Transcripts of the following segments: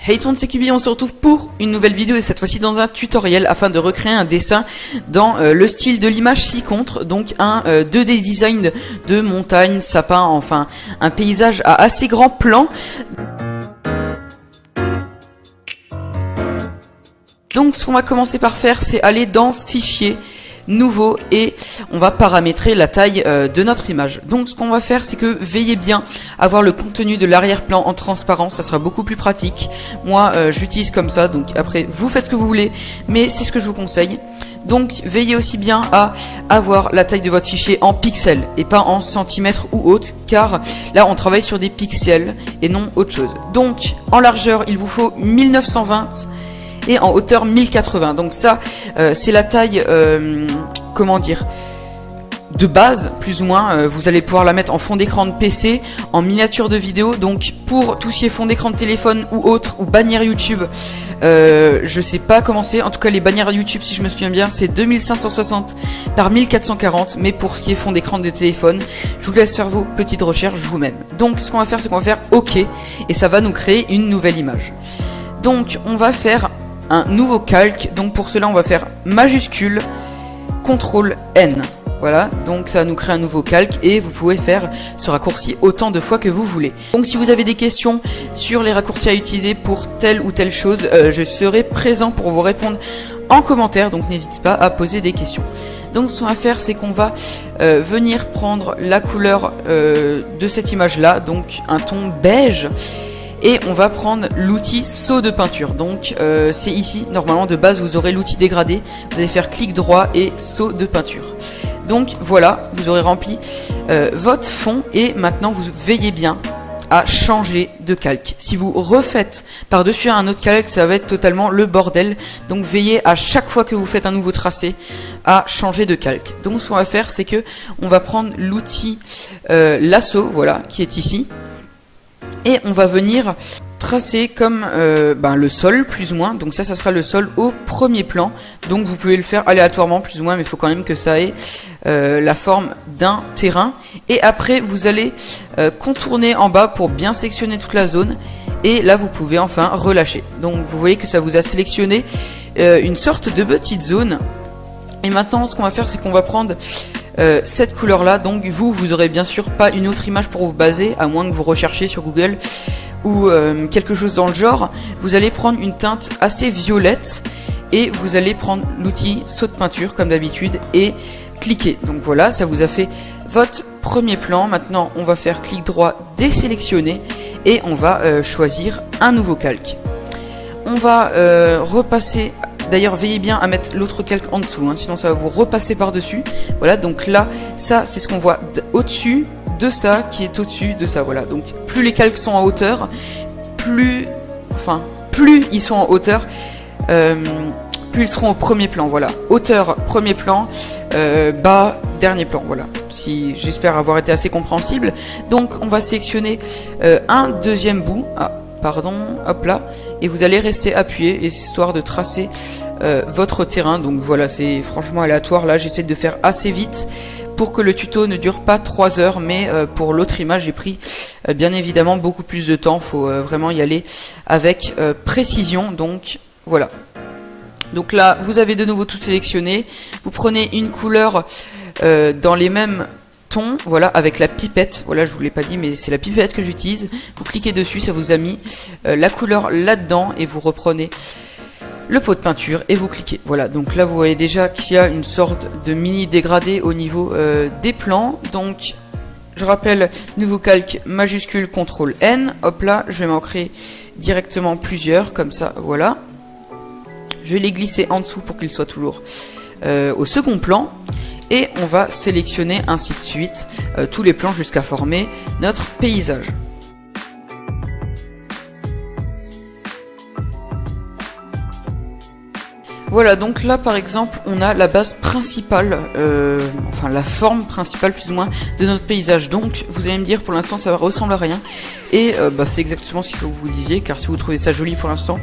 Hey tout le monde, c'est Kubi, on se retrouve pour une nouvelle vidéo et cette fois-ci dans un tutoriel afin de recréer un dessin dans le style de l'image ci-contre, donc un 2D design de montagne, sapin, enfin un paysage à assez grand plan. Donc ce qu'on va commencer par faire, c'est aller dans Fichier, Nouveau, et on va paramétrer la taille de notre image. Donc ce qu'on va faire, c'est que veillez bien à avoir le contenu de l'arrière-plan en transparent, ça sera beaucoup plus pratique. Moi j'utilise comme ça, donc après vous faites ce que vous voulez, mais c'est ce que je vous conseille. Donc veillez aussi bien à avoir la taille de votre fichier en pixels et pas en centimètres ou autres, car là on travaille sur des pixels et non autre chose. Donc en largeur il vous faut 1920 et en hauteur 1080. Donc ça c'est la taille comment dire, de base plus ou moins. Vous allez pouvoir la mettre en fond d'écran de PC, en miniature de vidéo. Donc pour tout ce qui est fond d'écran de téléphone ou autre, ou bannière YouTube, je sais pas comment c'est, en tout cas les bannières YouTube si je me souviens bien c'est 2560 par 1440, mais pour ce qui est fond d'écran de téléphone, je vous laisse faire vos petites recherches vous-même. Donc ce qu'on va faire, c'est qu'on va faire OK, et ça va nous créer une nouvelle image. Donc on va faire un nouveau calque, donc pour cela on va faire majuscule CTRL N. Voilà, donc ça va nous créer un nouveau calque et vous pouvez faire ce raccourci autant de fois que vous voulez. Donc si vous avez des questions sur les raccourcis à utiliser pour telle ou telle chose, je serai présent pour vous répondre en commentaire, donc n'hésitez pas à poser des questions. Donc ce qu'on va faire, c'est qu'on va venir prendre la couleur de cette image là, donc un ton beige. Et on va prendre l'outil saut de peinture. Donc c'est ici, normalement de base vous aurez l'outil dégradé. Vous allez faire clic droit et saut de peinture. Donc voilà, vous aurez rempli votre fond et maintenant vous veillez bien à changer de calque. Si vous refaites par-dessus un autre calque, ça va être totalement le bordel. Donc veillez à chaque fois que vous faites un nouveau tracé à changer de calque. Donc ce qu'on va faire, c'est que on va prendre l'outil lasso, voilà, qui est ici. Et on va venir tracer comme le sol plus ou moins. Donc ça sera le sol au premier plan. Donc vous pouvez le faire aléatoirement plus ou moins, mais il faut quand même que ça ait la forme d'un terrain. Et après vous allez contourner en bas pour bien sélectionner toute la zone. Et là vous pouvez enfin relâcher. Donc vous voyez que ça vous a sélectionné une sorte de petite zone. Et maintenant ce qu'on va faire, c'est qu'on va prendre cette couleur là. Donc vous aurez bien sûr pas une autre image pour vous baser, à moins que vous recherchiez sur Google ou quelque chose dans le genre. Vous allez prendre une teinte assez violette et vous allez prendre l'outil saut de peinture comme d'habitude et cliquer. Donc voilà, ça vous a fait votre premier plan. Maintenant on va faire clic droit, désélectionner, et on va choisir un nouveau calque. On va repasser. D'ailleurs veillez bien à mettre l'autre calque en dessous, hein, sinon ça va vous repasser par dessus. Voilà, donc là ça c'est ce qu'on voit au-dessus de ça qui est au-dessus de ça. Voilà, donc plus les calques sont en hauteur, plus ils sont en hauteur, plus ils seront au premier plan. Voilà, hauteur premier plan, bas dernier plan. Voilà, si j'espère avoir été assez compréhensible. Donc on va sélectionner un deuxième bout. Hop là, et vous allez rester appuyé histoire de tracer votre terrain. Donc voilà, c'est franchement aléatoire. Là j'essaie de faire assez vite pour que le tuto ne dure pas 3 heures, mais pour l'autre image j'ai pris bien évidemment beaucoup plus de temps. Faut vraiment y aller avec précision. Donc voilà, donc là vous avez de nouveau tout sélectionné. Vous prenez une couleur dans les mêmes ton, voilà, avec la pipette. Voilà, je vous l'ai pas dit, mais c'est la pipette que j'utilise. Vous cliquez dessus, ça vous a mis la couleur là-dedans, et vous reprenez le pot de peinture et vous cliquez. Voilà, donc là vous voyez déjà qu'il y a une sorte de mini dégradé au niveau des plans. Donc je rappelle, nouveau calque, majuscule CTRL N. Hop là, je vais m'en créer directement plusieurs comme ça. Voilà, je vais les glisser en dessous pour qu'ils soient toujours au second plan. Et on va sélectionner ainsi de suite tous les plans jusqu'à former notre paysage. Voilà, donc là par exemple on a la base principale, enfin la forme principale plus ou moins de notre paysage. Donc vous allez me dire, pour l'instant ça ressemble à rien, et c'est exactement ce qu'il faut que vous disiez, car si vous trouvez ça joli pour l'instant,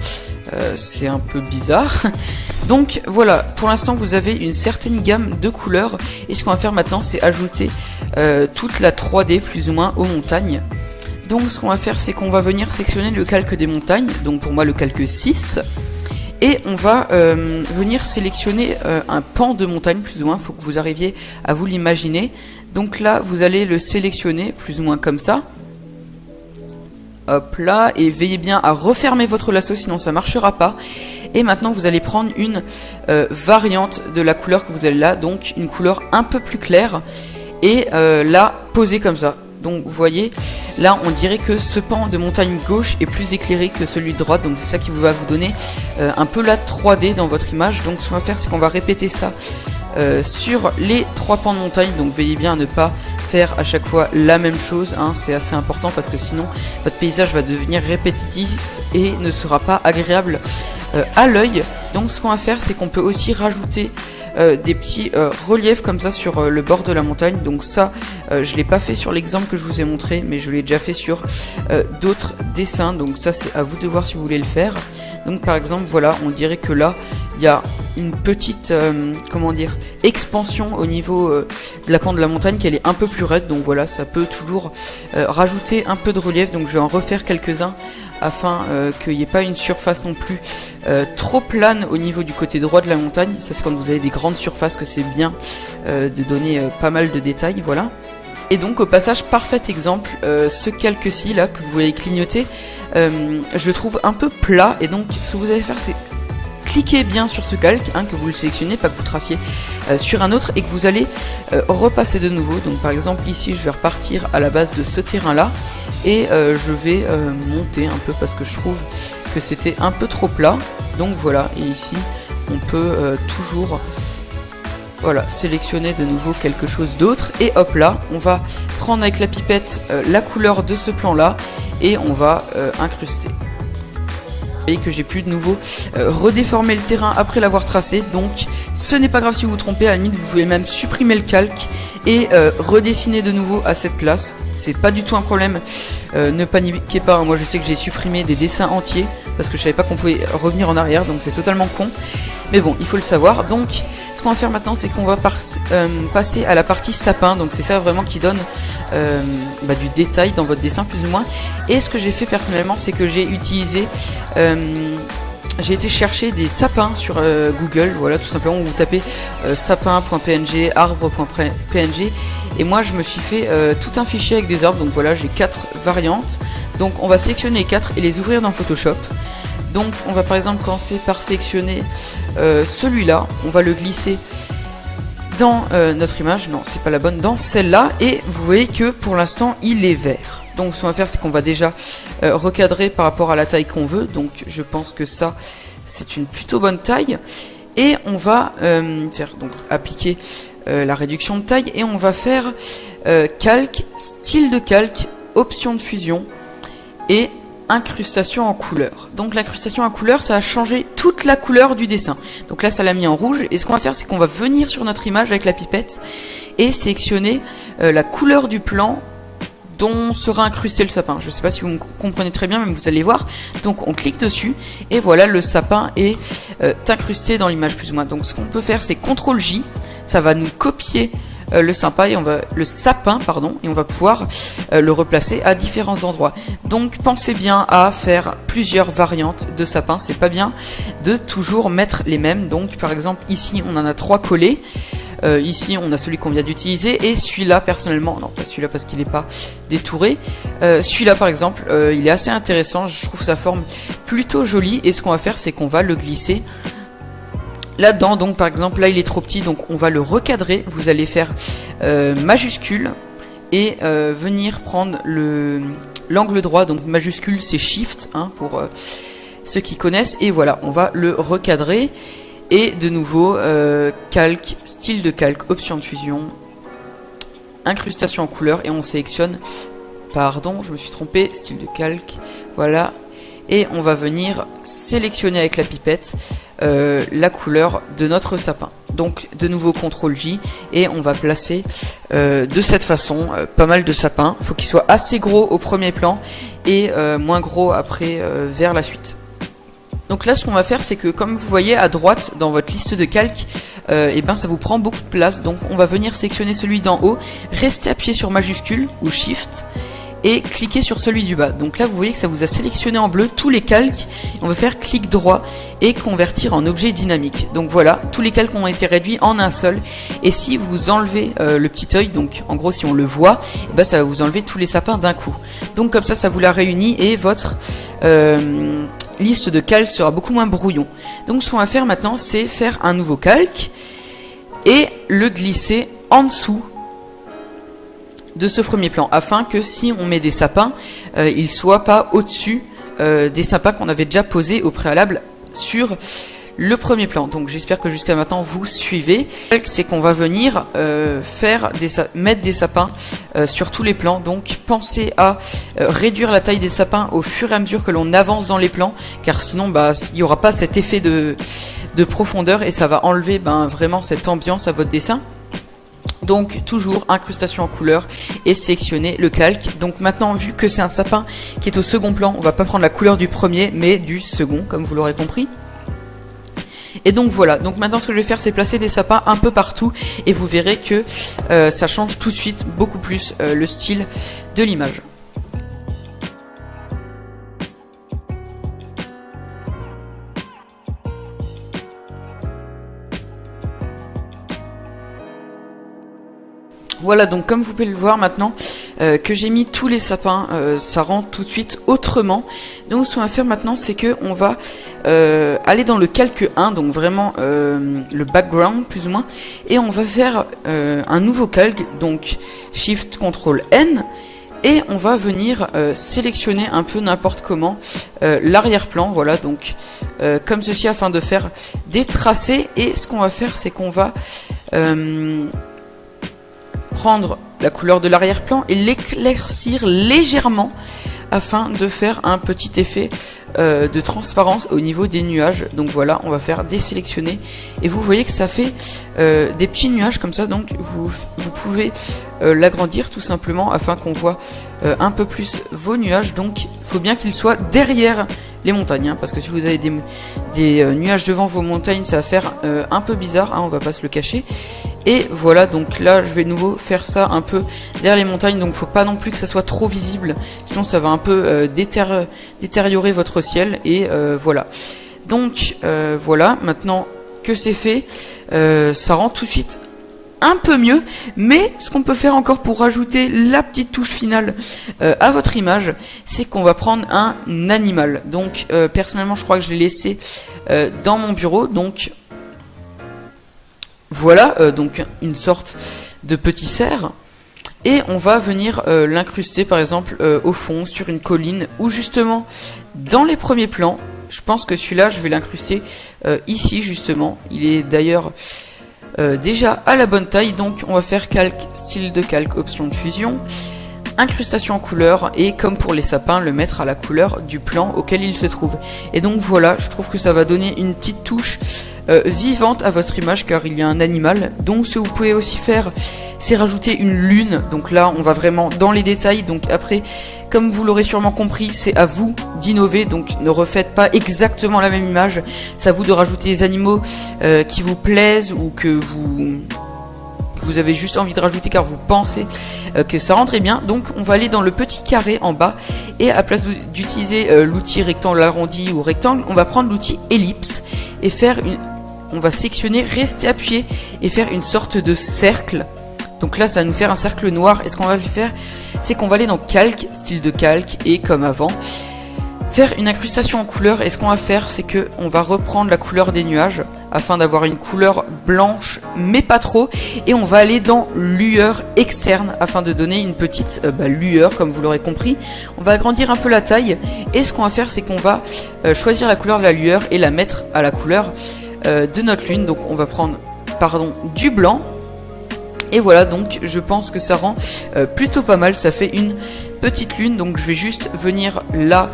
c'est un peu bizarre. Donc voilà, pour l'instant vous avez une certaine gamme de couleurs, et ce qu'on va faire maintenant c'est ajouter toute la 3D plus ou moins aux montagnes. Donc ce qu'on va faire, c'est qu'on va venir sélectionner le calque des montagnes, donc pour moi le calque 6, et on va venir sélectionner un pan de montagne, plus ou moins, il faut que vous arriviez à vous l'imaginer. Donc là, vous allez le sélectionner, plus ou moins comme ça. Hop là, et veillez bien à refermer votre lasso, sinon ça marchera pas. Et maintenant, vous allez prendre une variante de la couleur que vous avez là, donc une couleur un peu plus claire, et la poser comme ça. Donc vous voyez, là on dirait que ce pan de montagne gauche est plus éclairé que celui de droite, donc c'est ça qui va vous donner un peu la 3D dans votre image. Donc ce qu'on va faire, c'est qu'on va répéter ça sur les 3 pans de montagne, donc veillez bien à ne pas faire à chaque fois la même chose, hein, c'est assez important parce que sinon votre paysage va devenir répétitif et ne sera pas agréable à l'œil. Donc ce qu'on va faire, c'est qu'on peut aussi rajouter des petits reliefs comme ça sur le bord de la montagne. Donc ça je l'ai pas fait sur l'exemple que je vous ai montré, mais je l'ai déjà fait sur d'autres dessins, donc ça c'est à vous de voir si vous voulez le faire. Donc par exemple voilà, on dirait que là il y a une petite comment dire, expansion au niveau de la pente de la montagne, qu'elle est un peu plus raide, donc voilà, ça peut toujours rajouter un peu de relief. Donc je vais en refaire quelques-uns afin qu'il n'y ait pas une surface non plus trop plane au niveau du côté droit de la montagne. Ça c'est quand vous avez des grandes surfaces que c'est bien de donner pas mal de détails, voilà. Et donc au passage, parfait exemple, ce calque-ci là que vous voyez clignoter, je le trouve un peu plat, et donc ce que vous allez faire, c'est cliquez bien sur ce calque, hein, que vous le sélectionnez, pas que vous traciez sur un autre, et que vous allez repasser de nouveau. Donc par exemple ici je vais repartir à la base de ce terrain là, et je vais monter un peu parce que je trouve que c'était un peu trop plat. Donc voilà, et ici on peut toujours voilà, sélectionner de nouveau quelque chose d'autre, et hop là, on va prendre avec la pipette la couleur de ce plan là, et on va incruster. Vous voyez que j'ai pu de nouveau redéformer le terrain après l'avoir tracé, donc ce n'est pas grave si vous vous trompez, à la limite vous pouvez même supprimer le calque et redessiner de nouveau à cette place, c'est pas du tout un problème, ne paniquez pas, hein. Moi je sais que j'ai supprimé des dessins entiers parce que je savais pas qu'on pouvait revenir en arrière, donc c'est totalement con, mais bon, il faut le savoir. Donc ce qu'on va faire maintenant, c'est qu'on va passer à la partie sapin, donc c'est ça vraiment qui donne du détail dans votre dessin plus ou moins. Et ce que j'ai fait personnellement, c'est que j'ai utilisé j'ai été chercher des sapins sur Google, voilà, tout simplement, où vous tapez sapin.png, arbre.png, et moi je me suis fait tout un fichier avec des arbres. Donc voilà, j'ai 4 variantes, donc on va sélectionner les 4 et les ouvrir dans Photoshop. Donc on va par exemple commencer par sélectionner celui-là, on va le glisser dans notre image, non c'est pas la bonne, dans celle-là, et vous voyez que pour l'instant il est vert. Donc ce qu'on va faire, c'est qu'on va déjà recadrer par rapport à la taille qu'on veut, donc je pense que ça c'est une plutôt bonne taille, et on va faire donc appliquer la réduction de taille, et on va faire calque, style de calque, option de fusion et incrustation en couleur. Donc l'incrustation en couleur, ça a changé toute la couleur du dessin. Donc là ça l'a mis en rouge, et ce qu'on va faire, c'est qu'on va venir sur notre image avec la pipette et sélectionner la couleur du plan dont sera incrusté le sapin. Je ne sais pas si vous me comprenez très bien, mais vous allez voir. Donc on clique dessus et voilà, le sapin est incrusté dans l'image plus ou moins. Donc ce qu'on peut faire, c'est CTRL J, ça va nous copier le sapin, et on va pouvoir le replacer à différents endroits. Donc pensez bien à faire plusieurs variantes de sapin, c'est pas bien de toujours mettre les mêmes. Donc par exemple ici on en a 3 collés, ici on a celui qu'on vient d'utiliser, et celui-là personnellement, non pas celui-là parce qu'il n'est pas détouré, celui-là par exemple il est assez intéressant, je trouve sa forme plutôt jolie, et ce qu'on va faire, c'est qu'on va le glisser là-dedans. Donc par exemple là il est trop petit, donc on va le recadrer. Vous allez faire majuscule et venir prendre l'angle droit, donc majuscule c'est shift, hein, pour ceux qui connaissent, et voilà, on va le recadrer. Et de nouveau calque, style de calque, option de fusion, incrustation en couleur, et on sélectionne, pardon je me suis trompé, style de calque, voilà, et on va venir sélectionner avec la pipette la couleur de notre sapin. Donc de nouveau CTRL J, et on va placer de cette façon pas mal de sapins. Il faut qu'ils soient assez gros au premier plan et moins gros après vers la suite. Donc là ce qu'on va faire, c'est que comme vous voyez à droite dans votre liste de calques, ça vous prend beaucoup de place. Donc on va venir sélectionner celui d'en haut, rester appuyé sur majuscule ou shift, et cliquez sur celui du bas. Donc là vous voyez que ça vous a sélectionné en bleu tous les calques. On va faire clic droit et convertir en objet dynamique. Donc voilà, tous les calques ont été réduits en un seul. Et si vous enlevez le petit œil, donc en gros si on le voit, et ben ça va vous enlever tous les sapins d'un coup. Donc comme ça vous la réunit et votre liste de calques sera beaucoup moins brouillon. Donc ce qu'on va faire maintenant, c'est faire un nouveau calque et le glisser en dessous de ce premier plan, afin que si on met des sapins, ils soient pas au-dessus des sapins qu'on avait déjà posés au préalable sur le premier plan. Donc j'espère que jusqu'à maintenant vous suivez. C'est qu'on va venir mettre des sapins sur tous les plans. Donc pensez à réduire la taille des sapins au fur et à mesure que l'on avance dans les plans, car sinon il n'y aura pas cet effet de profondeur et ça va enlever vraiment cette ambiance à votre dessin. Donc toujours incrustation en couleur et sélectionner le calque. Donc maintenant, vu que c'est un sapin qui est au second plan, on va pas prendre la couleur du premier mais du second, comme vous l'aurez compris. Et donc voilà, donc maintenant ce que je vais faire, c'est placer des sapins un peu partout et vous verrez que ça change tout de suite beaucoup plus le style de l'image. Voilà, donc comme vous pouvez le voir maintenant que j'ai mis tous les sapins, ça rend tout de suite autrement. Donc ce qu'on va faire maintenant, c'est que on va aller dans le calque 1, donc vraiment le background plus ou moins, et on va faire un nouveau calque, donc Shift Ctrl N, et on va venir sélectionner un peu n'importe comment l'arrière-plan, voilà, donc comme ceci, afin de faire des tracés. Et ce qu'on va faire, c'est qu'on va prendre la couleur de l'arrière-plan et l'éclaircir légèrement afin de faire un petit effet de transparence au niveau des nuages. Donc voilà, on va faire désélectionner et vous voyez que ça fait des petits nuages comme ça. Donc vous pouvez l'agrandir tout simplement afin qu'on voit un peu plus vos nuages. Donc il faut bien qu'ils soient derrière les montagnes, hein, parce que si vous avez des nuages devant vos montagnes, ça va faire un peu bizarre, hein, on va pas se le cacher. Et voilà, donc là je vais de nouveau faire ça un peu derrière les montagnes, donc faut pas non plus que ça soit trop visible, sinon ça va un peu détériorer votre ciel. Et voilà, donc voilà, maintenant que c'est fait, ça rend tout de suite un peu mieux. Mais ce qu'on peut faire encore pour rajouter la petite touche finale à votre image, c'est qu'on va prendre un animal. Donc personnellement je crois que je l'ai laissé dans mon bureau, donc voilà, donc une sorte de petit cerf, et on va venir l'incruster par exemple au fond sur une colline, ou justement dans les premiers plans. Je pense que celui-là je vais l'incruster ici justement, il est d'ailleurs déjà à la bonne taille. Donc on va faire calque, style de calque, option de fusion, incrustation en couleur, et comme pour les sapins, le mettre à la couleur du plan auquel il se trouve. Et donc voilà, je trouve que ça va donner une petite touche vivante à votre image, car il y a un animal. Donc ce que vous pouvez aussi faire, c'est rajouter une lune. Donc là on va vraiment dans les détails. Donc après, comme vous l'aurez sûrement compris, c'est à vous d'innover, donc ne refaites pas exactement la même image. C'est à vous de rajouter des animaux qui vous plaisent, ou que vous avez juste envie de rajouter car vous pensez que ça rendrait bien. Donc on va aller dans le petit carré en bas, et à place d'utiliser l'outil rectangle arrondi ou rectangle, on va prendre l'outil ellipse et on va sectionner, rester appuyé et faire une sorte de cercle. Donc là ça va nous faire un cercle noir, et ce qu'on va faire, c'est qu'on va aller dans calque, style de calque, et comme avant, faire une incrustation en couleur. Et ce qu'on va faire, c'est que on va reprendre la couleur des nuages afin d'avoir une couleur blanche mais pas trop, et on va aller dans lueur externe afin de donner une petite lueur, comme vous l'aurez compris. On va agrandir un peu la taille, et ce qu'on va faire, c'est qu'on va choisir la couleur de la lueur et la mettre à la couleur de notre lune. Donc on va prendre du blanc. Et voilà, donc je pense que ça rend plutôt pas mal, ça fait une petite lune. Donc je vais juste venir là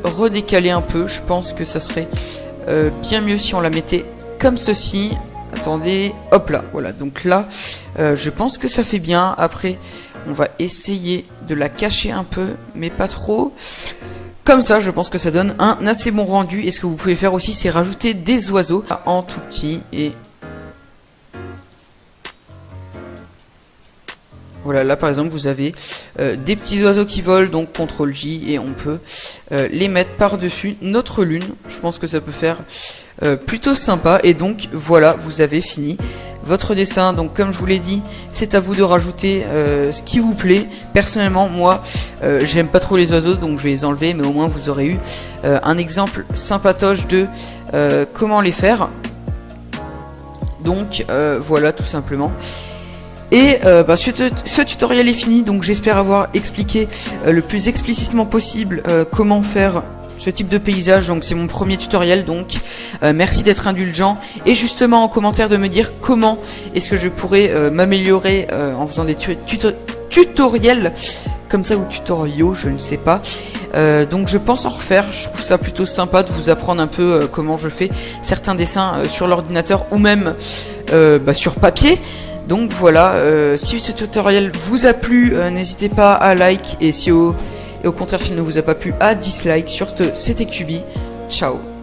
redécaler un peu. Je pense que ça serait bien mieux si on la mettait comme ceci. Attendez, hop là, voilà, donc là je pense que ça fait bien. Après on va essayer de la cacher un peu, mais pas trop. Comme ça, je pense que ça donne un assez bon rendu. Et ce que vous pouvez faire aussi, c'est rajouter des oiseaux en tout petit. Et Voilà, là par exemple vous avez des petits oiseaux qui volent, donc CTRL J, et on peut les mettre par-dessus notre lune. Je pense que ça peut faire plutôt sympa. Et donc voilà, vous avez fini votre dessin. Donc comme je vous l'ai dit, c'est à vous de rajouter ce qui vous plaît. Personnellement, moi j'aime pas trop les oiseaux, donc je vais les enlever, mais au moins vous aurez eu un exemple sympatoche de comment les faire. Donc voilà, tout simplement. Et ce tutoriel est fini, donc j'espère avoir expliqué le plus explicitement possible comment faire ce type de paysage. Donc c'est mon premier tutoriel, donc merci d'être indulgent, et justement en commentaire de me dire comment est-ce que je pourrais m'améliorer en faisant des tutoriels comme ça, ou tutoriaux, je ne sais pas. Donc je pense en refaire. Je trouve ça plutôt sympa de vous apprendre un peu comment je fais certains dessins sur l'ordinateur, ou même sur papier. Donc voilà, si ce tutoriel vous a plu, n'hésitez pas à like, et si au contraire s'il ne vous a pas plu, à dislike. Sur ce, c'était Cubi, ciao.